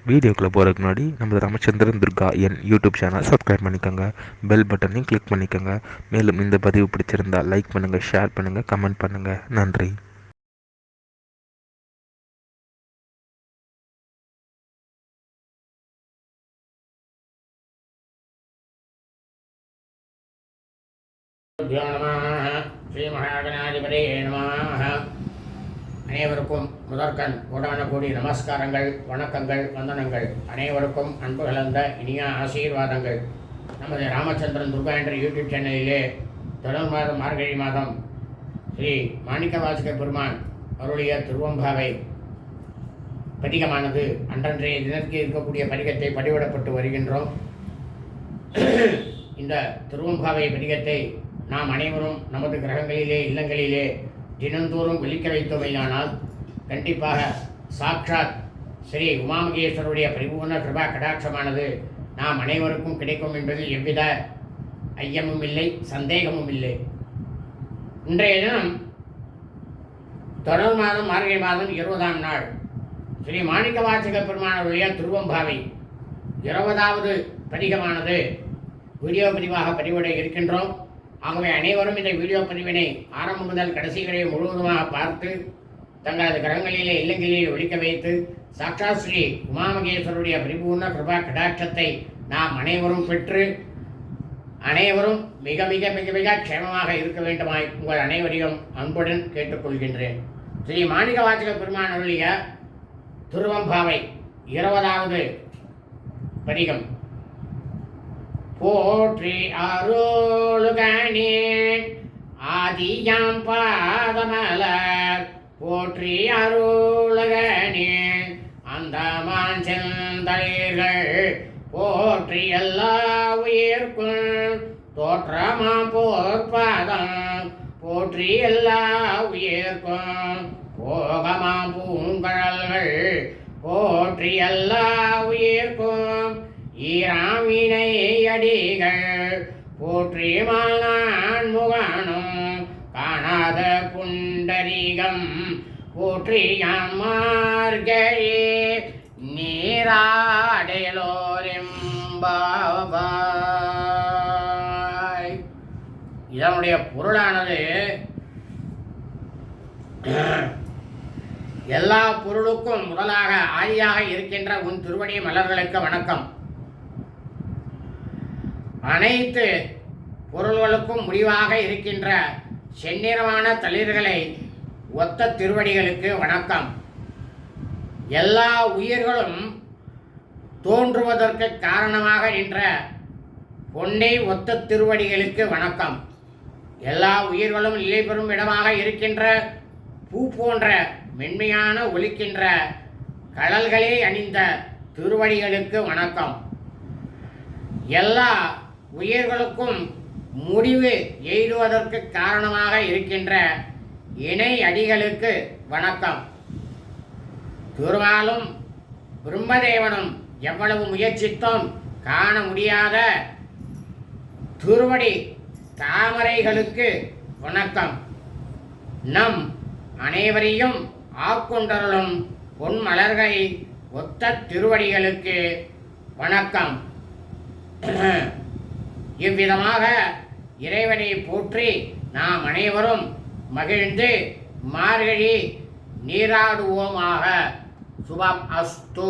வீடியோக்குள்ளே போகிறதுக்கு முன்னாடி நம்ம ராமச்சந்திரன் துர்கா என் யூடியூப் சேனல் சப்ஸ்கிரைப் பண்ணிக்கோங்க, பெல் பட்டனையும் கிளிக் பண்ணிக்கோங்க. மேலும் இந்த பதிவு பிடிச்சிருந்தால் லைக் பண்ணுங்கள், ஷேர் பண்ணுங்கள், கமெண்ட் பண்ணுங்கள். நன்றி. ஸ்ரீ மகாகணாதிபதியே நமः. அனைவருக்கும் முதற்கண் கோடான கோடி நமஸ்காரங்கள், வணக்கங்கள், வந்தனங்கள். அனைவருக்கும் அன்பு கலந்த இனிய ஆசீர்வாதங்கள். நமது ராமச்சந்திரன் துர்கா என்ற யூடியூப் சேனலிலே தொடர் மாதம் மார்கழி மாதம் ஸ்ரீ மாணிக்கவாசக பெருமான் அவருடைய திருவம்பாவை பதிகமானது அன்றன்றைய தினத்திற்கு இருக்கக்கூடிய பதிகத்தை பதிவிடப்பட்டு வருகின்றோம். இந்த திருவம்பாவை பதிகத்தை நாம் அனைவரும் நமது கிரகங்களிலே, இல்லங்களிலே தினந்தோறும் ஒலிக்க வைத்தோமையானால் கண்டிப்பாக சாட்சாத் ஸ்ரீ உமாமகேஸ்வருடைய பரிபூர்ண கிருபா கடாட்சமானது நாம் அனைவருக்கும் கிடைக்கும் என்பதில் எவ்வித ஐயமும் இல்லை, சந்தேகமும் இல்லை. இன்றைய தினம் தொடர் மாதம் மார்கழி மாதம் 20ஆம் நாள் ஸ்ரீ மாணிக்கவாசக பெருமானுடைய திருவம்பாவை 20வது பதிகமானது வீடியோ பதிவாக பதிவிட இருக்கின்றோம். ஆகவே அனைவரும் இந்த வீடியோ பதிவினை ஆரம்பம் முதல் கடைசி வரை முழுவதுமாக பார்த்து தங்களது கிரகங்களிலே, இல்லங்களிலே ஒழிக்க வைத்து சாட்சாத் ஸ்ரீ உமாமகேஸ்வருடைய பரிபூர்ண கிருபா கடாட்சத்தை நாம் அனைவரும் பெற்று அனைவரும் மிக மிக மிக மிக க்ஷேமமாக இருக்க வேண்டுமாய் உங்கள் அனைவரையும் அன்புடன் கேட்டுக்கொள்கின்றேன். ஸ்ரீ மாணிக்கவாசக பெருமான் அருளிய திருவம்பாவை 20வது பதிகம். போற்றி அருளுகனேன் ஆதியாம் பாதமலர், போற்றி அருளுகனேன் அந்தமான் செந்தளிர்கள், போற்றி எல்லா உயிர்க்கும் தோற்றமாம் போர்பாதம், போற்றி எல்லா உயிர்க்கும் போகமாம் பூங்கழல்கள், போற்றி எல்லா உயிர்க்கும் ஈராவினை அடிகள், போற்றி மான் முகனும் காணாத புண்டரிகம், போற்றி மார்கழி நீராடலோரெம்பாவாய். இதனுடைய பொருளானது எல்லா பொருளுக்கும் முதலாக ஆதியாக இருக்கின்ற உன் திருவடி மலர்களுக்கு வணக்கம். அனைத்து பொருள்களுக்கும் முடிவாக இருக்கின்ற செந்நிறமான தளிர்களை ஒத்த திருவடிகளுக்கு வணக்கம். எல்லா உயிர்களும் தோன்றுவதற்கு காரணமாக நின்ற பொன்னை ஒத்த திருவடிகளுக்கு வணக்கம். எல்லா உயிர்களும் நிலை பெறும் இடமாக இருக்கின்ற பூ போன்ற மென்மையான ஒலிக்கின்ற கடல்களே அணிந்த திருவடிகளுக்கு வணக்கம். எல்லா உயிர்களுக்கும் முடிவு எய்துவதற்கு காரணமாக இருக்கின்ற இணை அடிகளுக்கு வணக்கம். திருமாலும் பிரம்மதேவனும் எவ்வளவு முயற்சித்தும் காண முடியாத திருவடி தாமரைகளுக்கு வணக்கம். நம் அனைவரையும் ஆட்கொண்டருளும் பொன் மலர்களை ஒத்த திருவடிகளுக்கு வணக்கம். இவ்விதமாக இறைவனை போற்றி நாம் அனைவரும் மகிழ்ந்து மார்கழி நீராடுவோமாக. சுபம் அஸ்து.